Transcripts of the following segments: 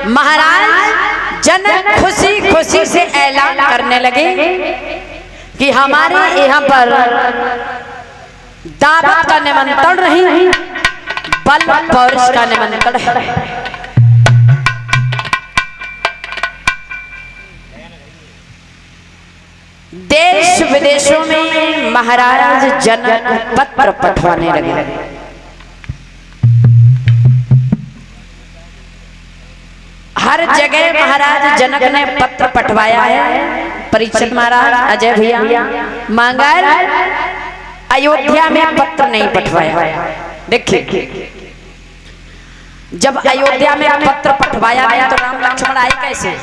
महाराज जनक खुशी खुशी से ऐलान करने लगे कि हमारे यहाँ पर दावत का निमंत्रण नहीं, बल पौरुष का निमंत्रण है। देश विदेशों में महाराज जनक पत्र पठवाने लगे। हर जगह महाराज जनक ने पत्र पठवाया है। परीक्षित महाराज, अजय भैया, मगर अयोध्या में पत्र नहीं पठवाया। देखिए, जब अयोध्या में पत्र पठवाया गया तो राम लक्ष्मण आए कैसे?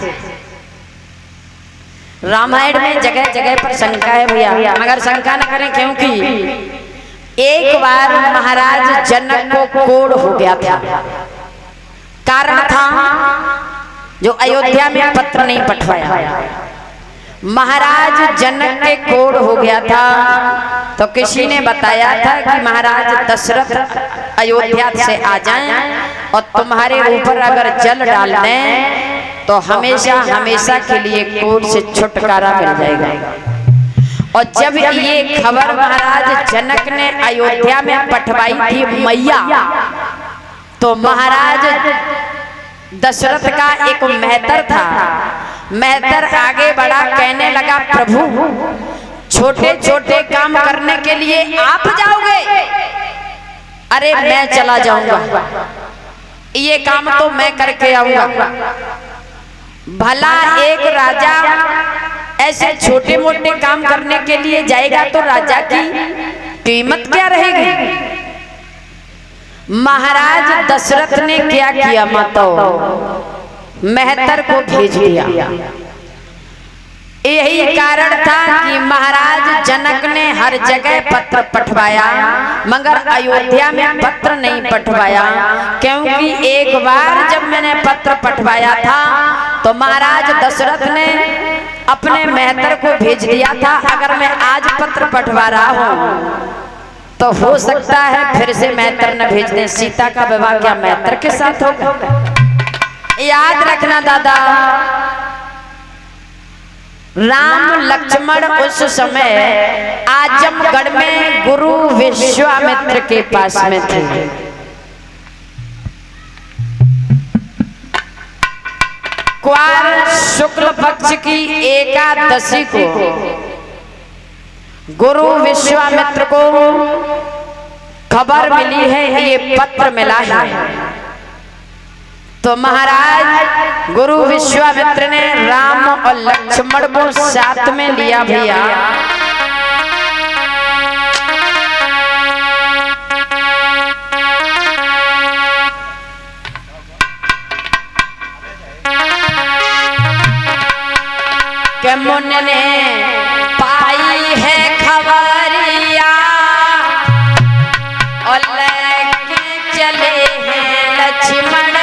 रामायण में जगह जगह पर शंका है भैया, मगर शंका न करें, क्योंकि एक बार महाराज जनक को कोढ़ हो गया था। कारण था जो अयोध्या में पत्र नहीं पठवाया। महाराज जनक के कोढ़ हो गया था तो किसी ने बताया था कि महाराज दशरथ अयोध्या से आ जाएं और तुम्हारे ऊपर अगर जल डाल दें तो हमेशा हमेशा के लिए कोढ़ से छुटकारा मिल जाएगा। और जब ये खबर महाराज जनक ने अयोध्या में पठवाई थी मैया, तो महाराज दशरथ का एक मेहतर था। मेहतर आगे बढ़ा, कहने लगा, प्रभु छोटे छोटे काम करने के लिए आप जाओगे? अरे मैं चला जाऊंगा, ये काम तो मैं करके आऊंगा। भला एक राजा ऐसे छोटे मोटे काम करने के लिए जाएगा तो राजा की कीमत क्या रहेगी? महाराज दशरथ ने क्या किया माताओं, मेहतर को भेज दिया। यही कारण था कि महाराज जनक ने हर जगह पत्र पठवाया मगर अयोध्या में पत्र नहीं पठवाया, क्योंकि एक बार जब मैंने पत्र पठवाया था तो महाराज दशरथ ने अपने मेहतर को भेज दिया था। अगर मैं आज पत्र पठवा रहा हूँ तो हो सकता है फिर से मेहतर न भेज दें। सीता का विवाह क्या मेहतर के साथ होगा? याद रखना दादा, राम लक्ष्मण उस समय आजमगढ़ में गुरु विश्वामित्र के पास में थे। क्वार शुक्ल पक्ष की एकादशी को गुरु विश्वामित्र को खबर मिली है, ये पत्र मिला है। तो महाराज गुरु विश्वामित्र ने राम और लक्ष्मण को साथ में लिया भैया। के मुन ने पाई है खबरिया और लेके चले हैं लक्ष्मण।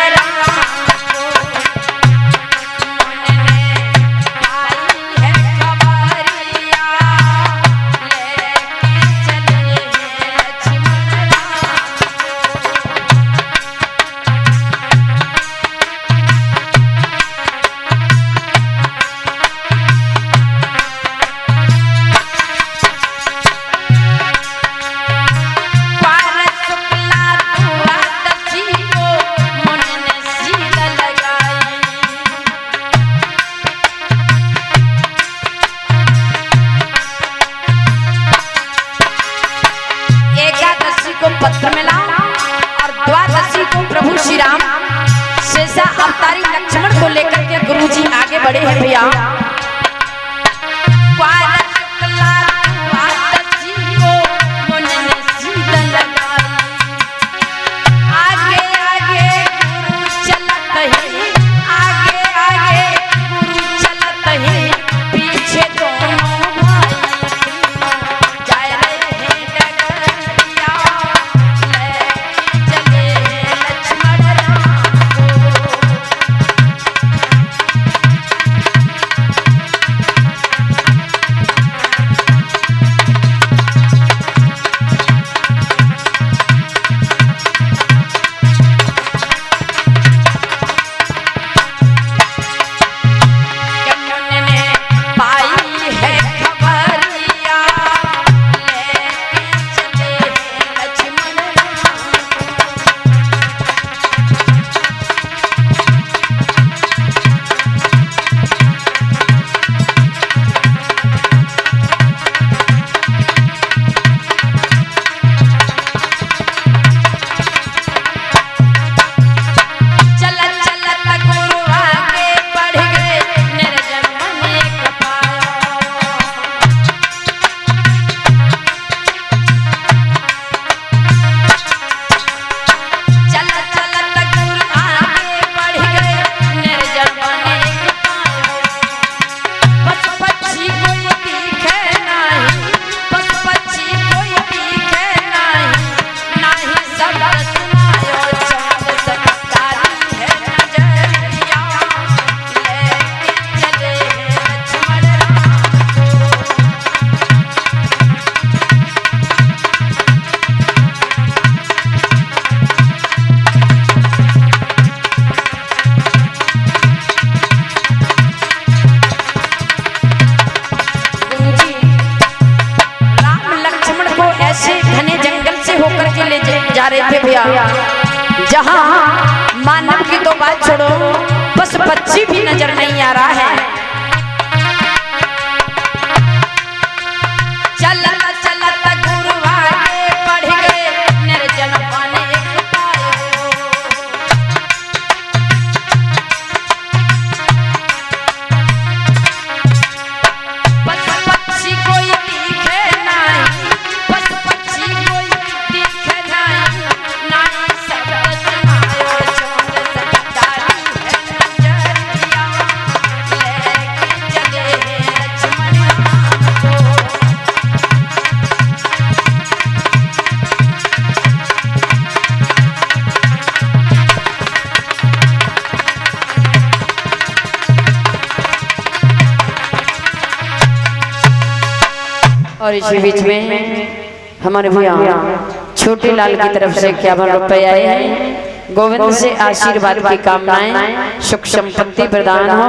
पत्र मिला और द्वादशी को प्रभु श्री राम शेषा अवतारी लक्ष्मण को लेकर के गुरुजी आगे बढ़े हैं भैया। भैया जहां मानव की तो बात छोड़ो, बस पक्षी भी नजर नहीं आ रहा है। चलत चलत गुरु आगे बढ़ गए, निर्जन पाने एक पायो। बस पक्षी कोई दिखे नहीं, बस पक्षी कोई दिखे नहीं, नाई शब्द सुनायो चोर सदारी है नजरिया, लेके चले लक्ष्मण राम को। और इसी बीच में हमारे भैया छोटे लाल की तरफ से 51 रुपए आए हैं। गोविंद से आशीर्वाद की कामनाएं, सुख संपत्ति प्रदान हो,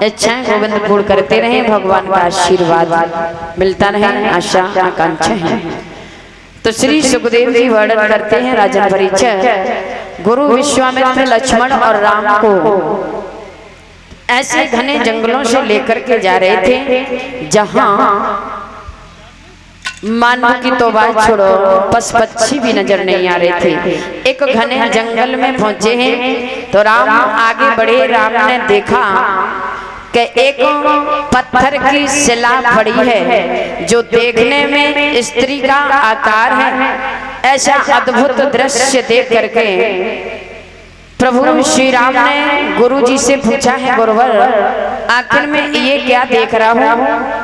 इच्छाएं गोविंद पूर्ण करते रहे, भगवान का आशीर्वाद मिलता रहे, आशा आकांक्षा है। तो श्री सुखदेव जी वर्णन करते हैं राजन परिचय। गुरु विश्वामित्र लक्ष्मण और राम को ऐसे घने जंगलों से लेकर के जा रहे थे जहां मानव की तो बात छोड़ो, पस पक्षी भी नजर नहीं आ रहे थे। एक घने जंगल में पहुंचे हैं तो राम आगे बढ़े। राम ने देखा कि एक पत्थर की शिला पड़ी है जो देखने में स्त्री का आकार है। ऐसा अद्भुत दृश्य देख करके प्रभु श्री राम ने गुरु जी से पूछा है, गुरुवर आखिर में ये क्या देख रहा हूँ?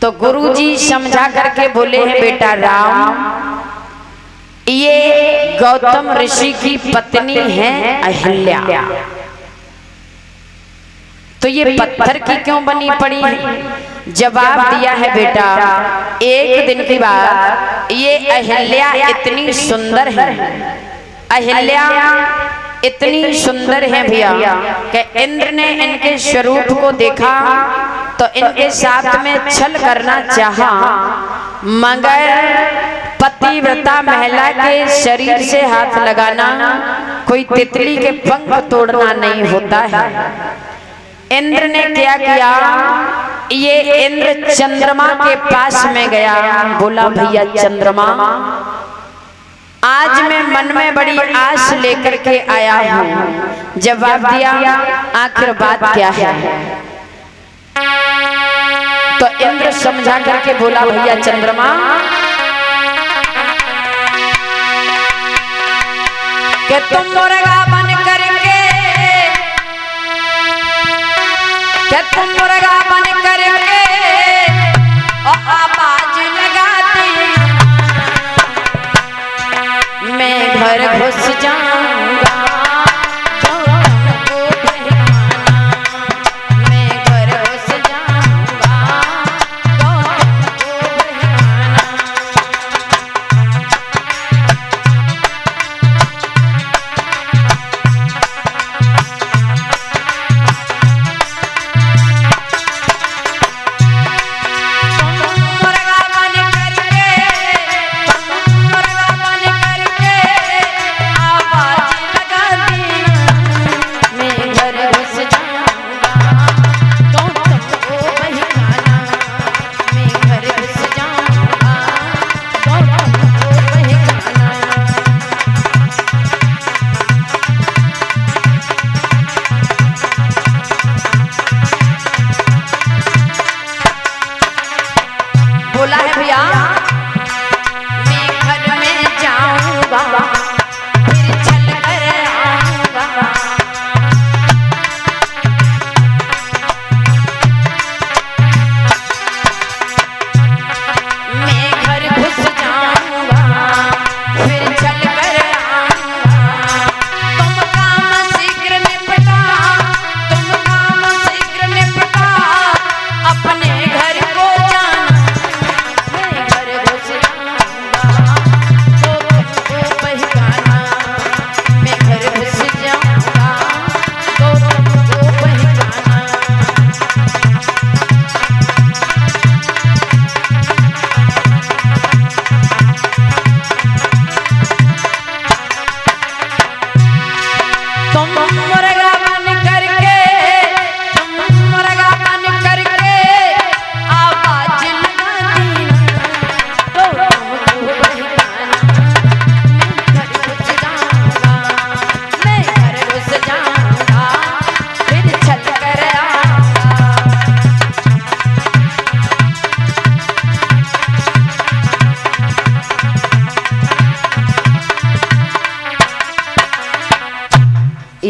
तो गुरुजी समझा करके बोले हैं, बेटा राम, ये गौतम ऋषि की पत्नी है अहिल्या। तो ये पत्थर की क्यों बनी पड़ी है? जवाब दिया है, बेटा एक दिन की बात, ये अहिल्या इतनी सुंदर है, अहिल्या इतनी सुंदर है भैया कि इंद्र ने इनके स्वरूप को देखा तो इनके साथ में छल करना चाहा, मगर पतिव्रता महिला के शरीर से हाथ लगाना कोई तितली के पंख तोड़ना नहीं होता है। इंद्र ने क्या किया, ये इंद्र चंद्रमा के पास में गया, बोला भैया चंद्रमा, आज मैं मन में बड़ी आस लेकर के आया हूँ। जवाब दिया, आखिर बात क्या है? तो इंद्र समझा करके बोला, भैया चंद्रमा, कि तुम मुर्गा बन करके, कि तुम मुर्गा बन करके आवाज लगाती, मैं घर घुस जाऊंगा तो तुमको बहकाना, मैं घर घुस जाऊंगा तो तुमको बहकाना।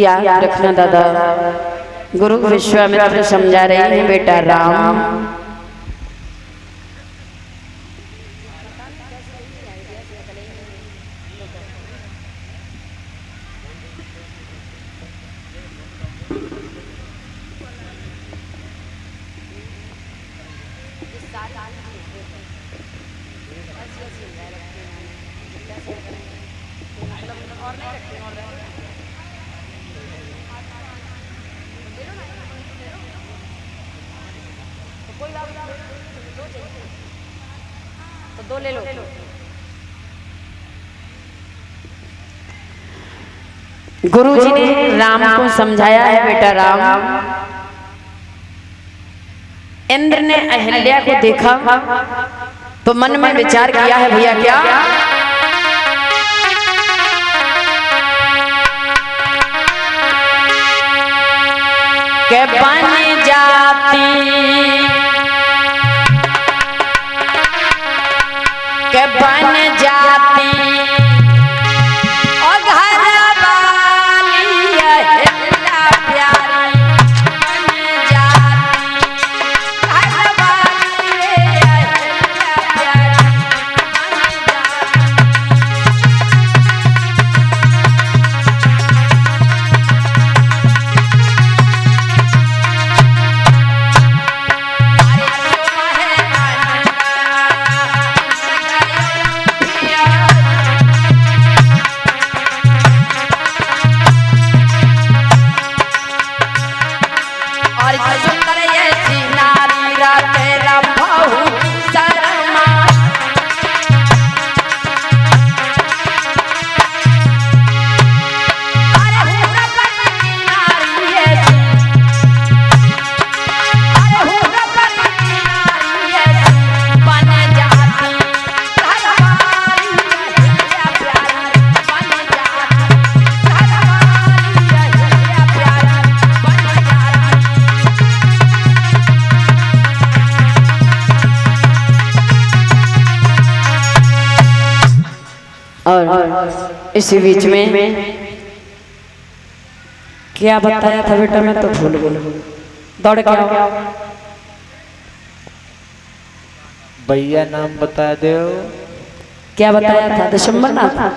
याद रखना दादा, गुरु विश्वामित्र समझा रहे हैं बेटा राम, तो 2 ले लो। गुरु जी ने राम को समझाया है बेटा राम। इंद्र ने अहिल्या को देखा तो मन में विचार किया है भैया क्या, के बन जाती, के बन जाती और घर वाली अहिल्या प्यारी, बन जाती घर वाली अहिल्या प्यारी, बन और इसी बीच में क्या बताया था बेटा, मैं तो भूल गई, दौड़ के आओ भैया, नाम बता दो। क्या बताया था? दिसंबर ना था।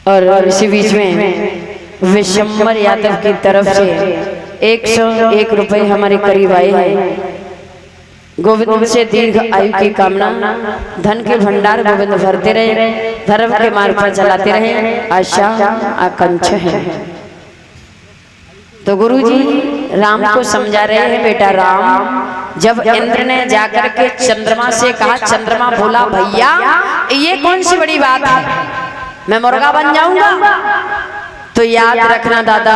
और इसी बीच में विशंबर यादव की तरफ से 101 रुपए हमारे करीब आए हैं। गोविंद से दीर्घ आयु की कामना, धन के भंडार गोविंद भरते रहे, धर्म के मार्ग पर चलाते रहे, आशा आकांक्षा है। तो गुरु जी राम को समझा रहे हैं बेटा राम। जब इंद्र ने जाकर के चंद्रमा से कहा, चंद्रमा बोला भैया ये कौन सी बड़ी बात है, मैं मुर्गा बन जाऊंगा। तो याद रखना दादा,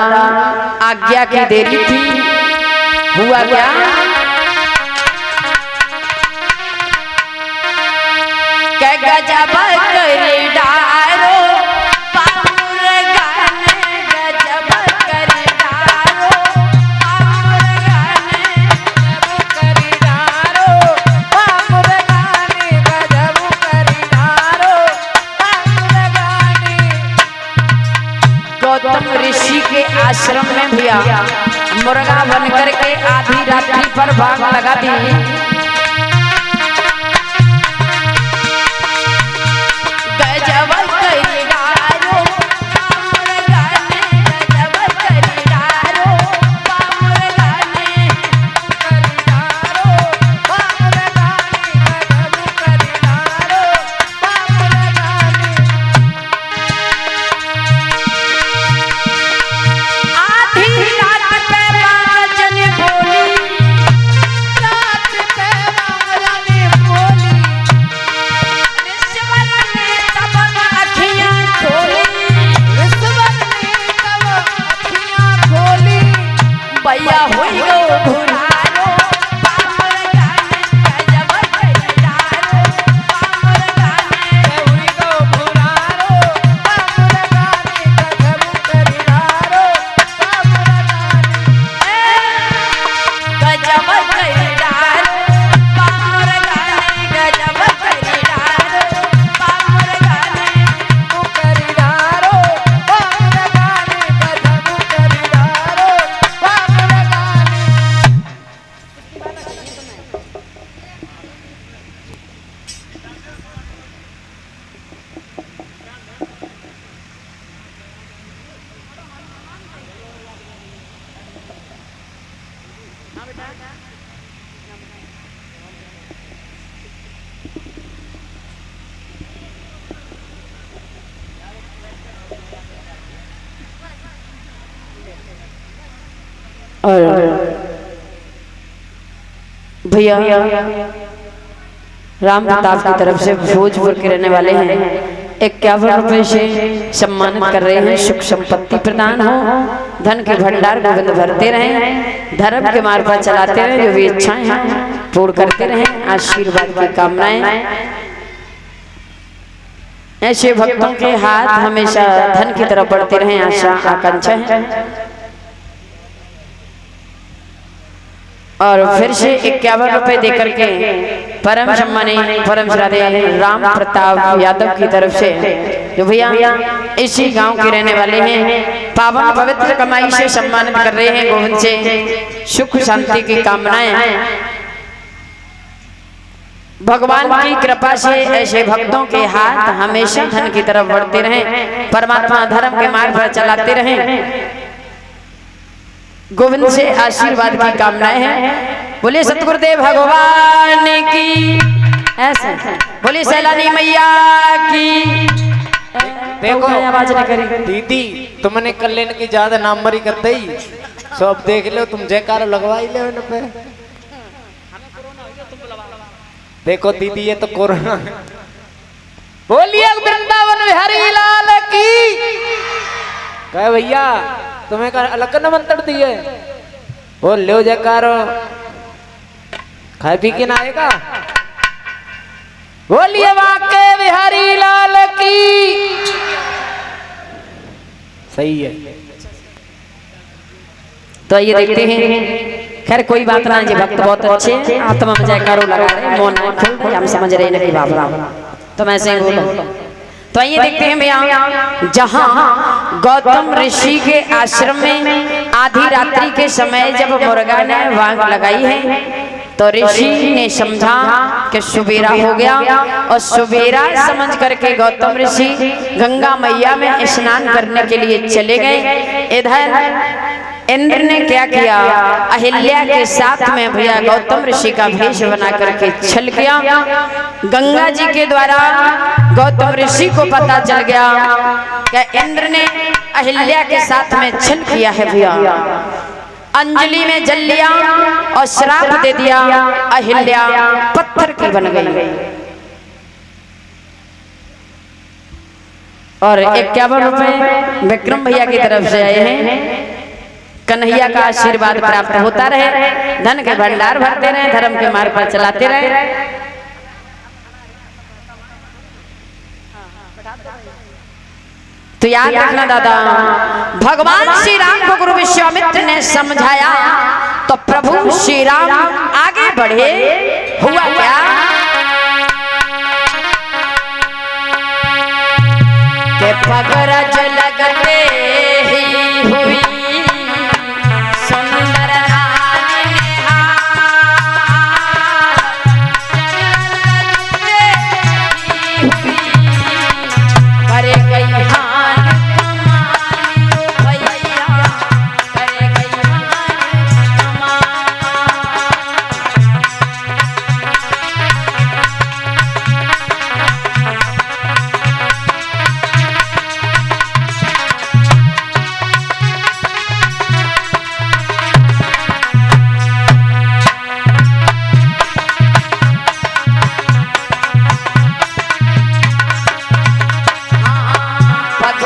आज्ञा की देरी थी, हुआ क्या, क्या गजब कर डारो मुर्गा ने, गजब कर डारो मुर्गा ने, गजब कर डारो मुर्गा ने, गजब कर डारो मुर्गा ने। गौतम ऋषि के आश्रम में भैया मुर्गा बन करके आधी रात्रि पर भाग लगा दी। रात पे और भैया राम प्रताप की तरफ से भोजपुर के रहने वाले हैं 51 रुपए से सम्मानित कर रहे हैं। सुख संपत्ति प्रदान हो, धन के भंडार गोविंद भरते रहें, धर्म के मार्ग पर चलाते रहें, जो भी इच्छाएं हैं पूर्ण करते रहें, आशीर्वाद की कामनाएं। ऐसे भक्तों के हाथ हमेशा धन की तरफ बढ़ते रहें, आशा आकांक्षा है। और फिर से 51 रुपए देकर के परम सम्मानी परम श्रद्धेय राम प्रताप यादव की तरफ से, जो भैया इसी गांव के रहने वाले हैं, पावन पवित्र कमाई से सम्मानित कर रहे हैं। गोविंद से सुख शांति की कामनाएं। भगवान की कृपा से ऐसे भक्तों के हाथ हमेशा धन की तरफ बढ़ते रहें, परमात्मा धर्म के मार्ग पर चलाते रहें। गोविंद से आशीर्वाद की कामनाएं हैं। बोले सतगुरुदेव भगवान की, ऐसे बोले सैलानी मैया की। देखो आवाज नहीं करी दीदी, तुमने कल्याण की ज्यादा नामवरी कर दी, सब देख लो, तुम जयकारो लगवाई ले उन पे। देखो दीदी, ये तो कोरोना। बोलिए वृंदावन बिहारी लाल की। कहे भैया तुम्हें अलग न मंत्र दिए, बोल लो जयकारो, खाए पी के ना आएगा। बोलिए वाके बिहारी लाल की। सही है। तो ये देखते हैं, खैर कोई बात ना जी, भक्त बहुत अच्छे हैं, आत्मा में जयकारो लगा रहे, मौन खुल, हम समझ रहे हैं कि बाबा तो मैं ऐसे बोलो। तो आइए देखते हैं भैया, जहां गौतम ऋषि के आश्रम में आधी रात्रि के समय जब मुर्गा ने वांग लगाई है, तो ऋषि ने समझा कि सुबेरा हो गया, और सुबेरा समझ करके गौतम ऋषि गंगा मैया में स्नान करने के लिए चले गए। इधर इंद्र ने क्या किया, अहिल्या के साथ में भैया गौतम ऋषि का भेष बना करके छल किया। गंगा जी के द्वारा गौतम ऋषि को पता चल गया कि इंद्र ने अहिल्या के साथ में छल किया है भैया। अंजलि में जल लिया और श्राप दे दिया, अहिल्या पत्थर की बन गई। और 51 रुपए विक्रम भैया की तरफ से आए हैं। कन्हैया का आशीर्वाद प्राप्त होता रहे, धन के भंडार भरते रहे, धर्म के मार्ग पर चलाते रहे। तो याद रखना दादा, भगवान श्री राम को गुरु विश्वामित्र ने समझाया, तो प्रभु श्री राम आगे बढ़े। हुआ क्या, के पगरज लगते ही हुई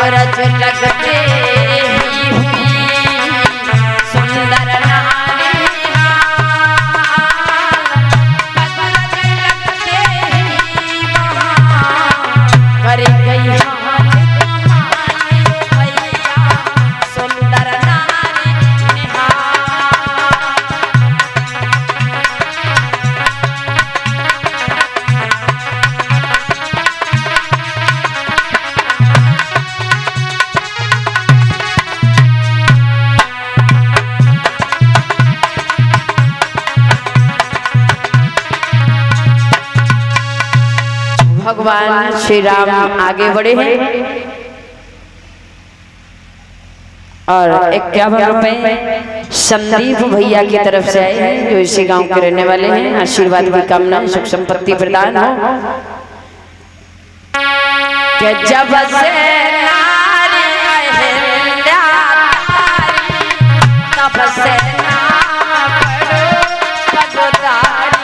रज लगते ही हुई सुंदर नारी, रज लगते ही कर गई भैया सुंदर नारी भगवान श्री राम आगे बढ़े हैं। और 51 रुपए संदीप भैया की तरफ से आए हैं जो इसी गांव के रहने वाले हैं। आशीर्वाद की कामना, सुख संपत्ति प्रदान हो। कि जब से नारी अहिल्या तब से नाम पड़ो पगुधारी।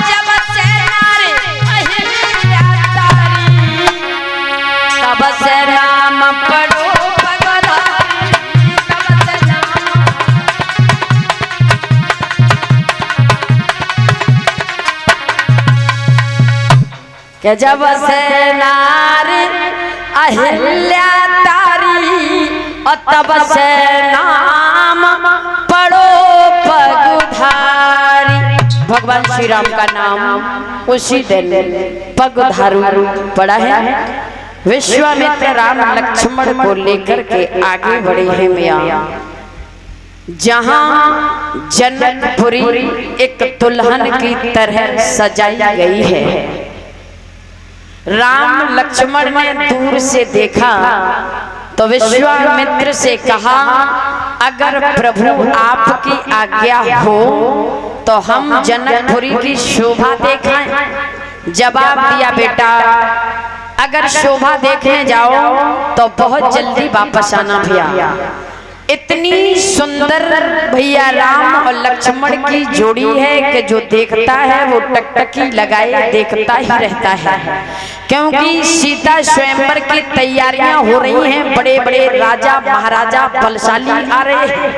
जब से नारी अहिल्या तब से नाम पड़ो कि जब से नारी अहिल्या तारी और तब से नाम पड़ो पगुधारी। भगवान श्री राम का नाम उसी दिन पगधारू पड़ा है। विश्वामित्र राम लक्ष्मण को लेकर के आगे बढ़े हैं मियां। जहां जनकपुरी एक दुल्हन की तरह सजाई गई है। राम लक्ष्मण ने दूर से देखा तो विश्वामित्र से कहा, अगर प्रभु आपकी आज्ञा हो तो हम जनकपुरी की शोभा देखें। जवाब दिया, बेटा अगर शोभा देखने जाओ तो बहुत जल्दी वापस आना भैया। इतनी सुंदर भैया राम और लक्ष्मण की जोड़ी है कि जो देखता है वो टकटकी लगाए देखता ही रहता है। क्योंकि सीता स्वयंवर की तैयारियां हो रही हैं, बड़े बड़े राजा महाराजा बलशाली आ रहे हैं।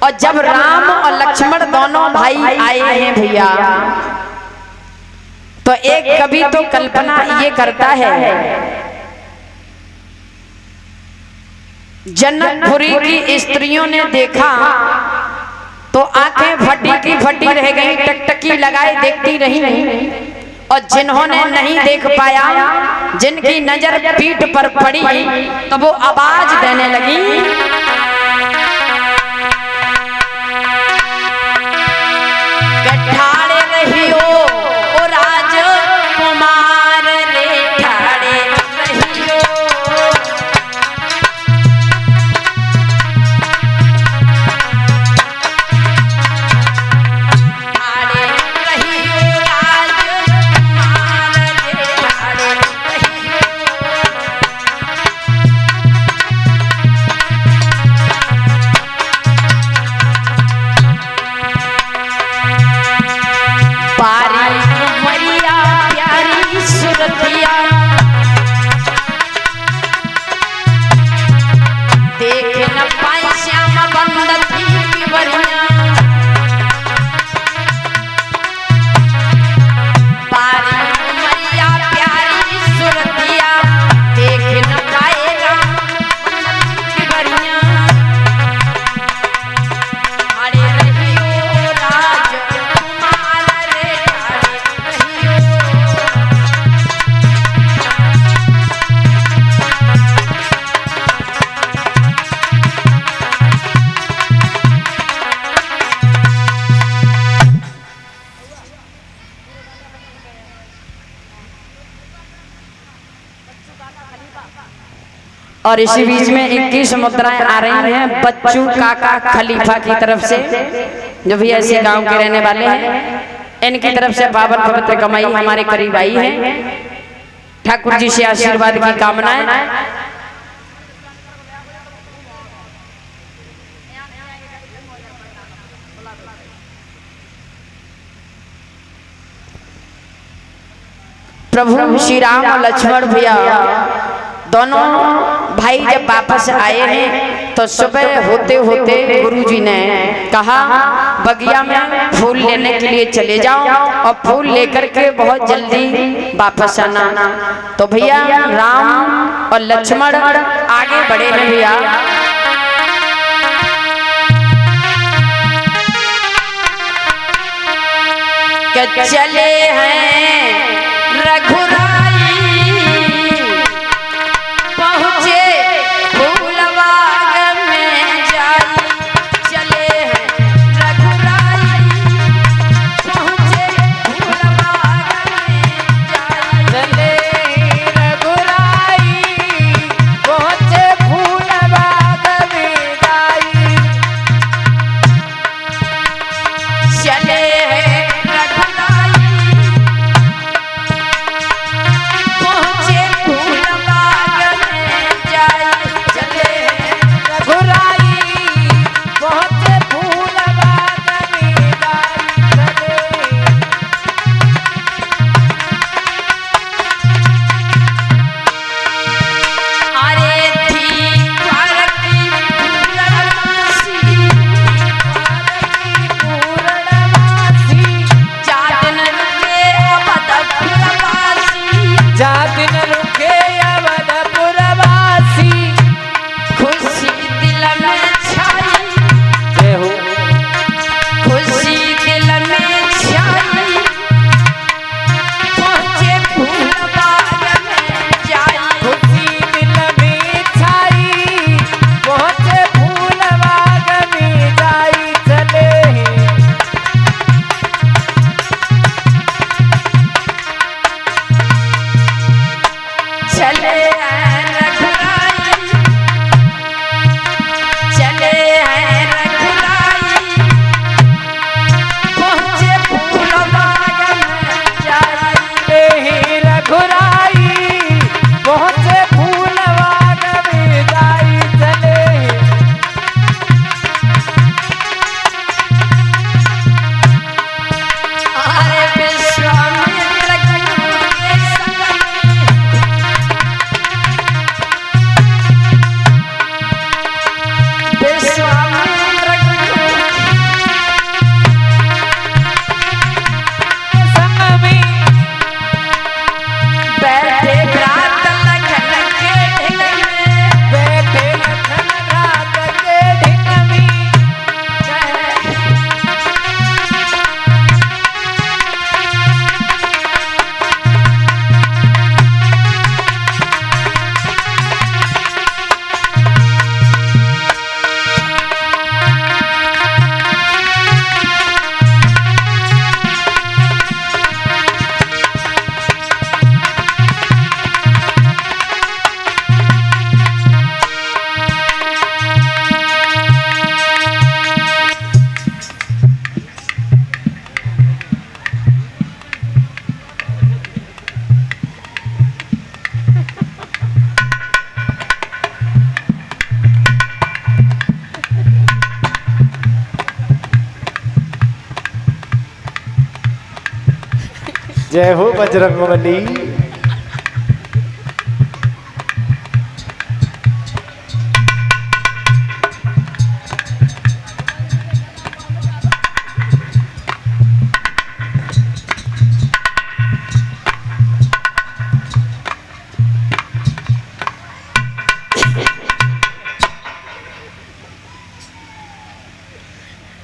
और जब राम और लक्ष्मण दोनों भाई आए हैं भैया, तो एक कवि तो कल्पना ये करता है, जनकपुरी की स्त्रियों ने देखा तो आंखें फटी की फटी रह गई, टकटकी लगाए देखती रही। और जिन्होंने नहीं देख पाया, जिनकी नजर पीठ पर पड़ी, तो वो आवाज देने लगी, ठाड़े रहियो ओ राजकुमार रे, ठाड़े रहियो। और इसी बीच में 21 मुद्राएं आ रही हैं बच्चू काका खलीफा की तरफ से, जो भी ऐसे गांव के रहने वाले हैं। इनकी तरफ से पावन पवित्र कमाई हमारे करीब आई है। ठाकुर जी से आशीर्वाद की कामनाएं। प्रभु श्री राम और लक्ष्मण भैया दोनों भाई जब वापस आए हैं तो सुबह होते होते गुरुजी ने कहा, बगिया में फूल लेने के लिए चले जाओ और फूल लेकर के बहुत जल्दी वापस आना। तो भैया राम और लक्ष्मण आगे बढ़े हैं भैया। कि चले हैं रघुराई, पहुँचे फूलबाग में जाई। चले हैं रघुराई, जय हो बजरंगबली।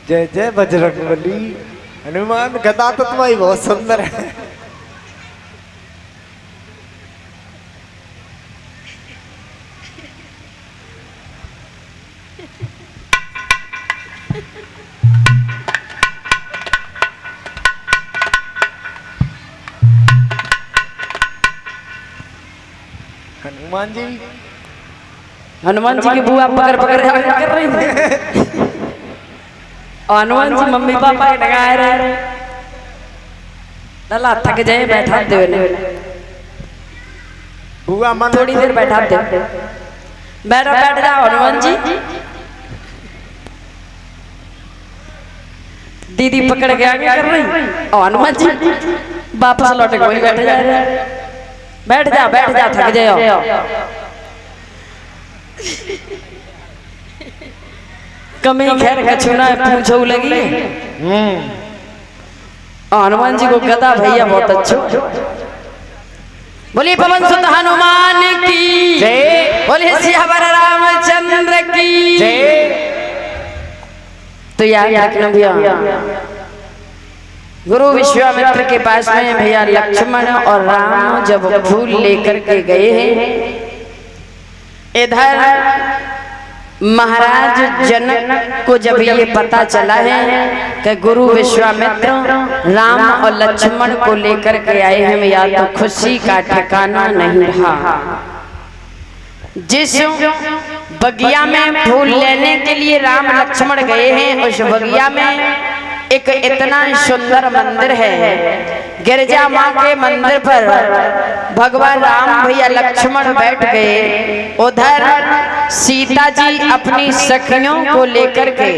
जय जय बजरंगबली। हनुमान गदा तो तुम्हारी बहुत सुंदर है। हनुमान जी की बुआ पकड़ पकड़ कर रही थी। और हनुमान जी मम्मी पापा के डगाए रहे। लला थक जाए बैठा दे बुआ मन थोड़ी देर बैठा दे। बैठ जाओ हनुमान जी। दीदी पकड़ के आगे कर रही और हनुमान जी वापस लौट के वही बैठ जा रहे। बैठ जा थक जाओ। कमी खैर कछुना पूछो लगी। हनुमान जी को गदा भैया बहुत अच्छो। बोलिए पवन सुत हनुमान की जय। बोलिए सियावर रामचंद्र की जय। तो याद रखना भैया, गुरु विश्वामित्र के पास में भैया लक्ष्मण और राम जब फूल लेकर के गए हैं, इधर महाराज जनक को जब ये पता चला है कि गुरु विश्वामित्र राम और लक्ष्मण को लेकर के आए हैं, या तो खुशी का ठिकाना नहीं रहा। जिस बगिया में फूल लेने के लिए राम लक्ष्मण गए हैं, उस बगिया में एक इतना सुंदर मंदिर है। गिरजा माँ के मंदिर पर भगवान राम भैया लक्ष्मण बैठ गए। उधर सीता जी अपनी सखियों को लेकर के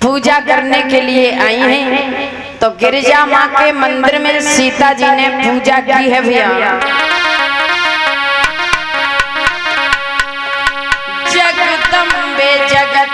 पूजा करने के लिए आई हैं। तो गिरजा माँ के मंदिर में सीता जी ने पूजा की है भैया। जगदम्बे जगत